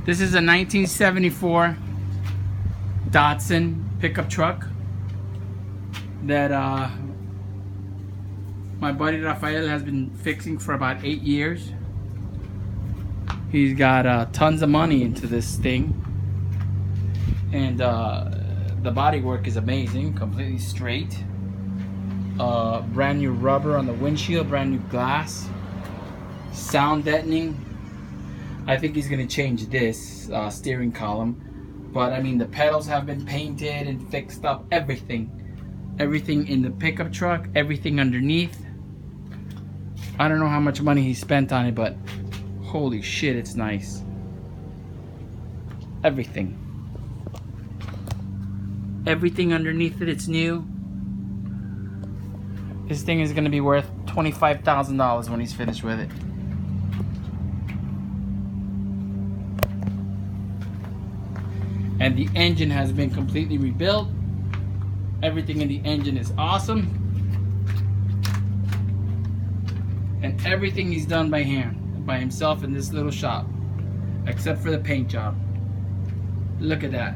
This is a 1974 Datsun pickup truck that my buddy Rafael has been fixing for about 8 years. He's got tons of money into this thing, and the body work is amazing, completely straight. Brand new rubber on the windshield, brand new glass, sound deadening. I think he's gonna change this steering column, but I mean the pedals have been painted and fixed up. Everything in the pickup truck, everything underneath. I don't know how much money he spent on it, but holy shit, it's nice. Everything underneath it, it's new. This thing is gonna be worth $25,000 when he's finished with it. And the engine has been completely rebuilt. Everything in the engine is awesome. And everything he's done by hand, by himself in this little shop, except for the paint job. Look at that.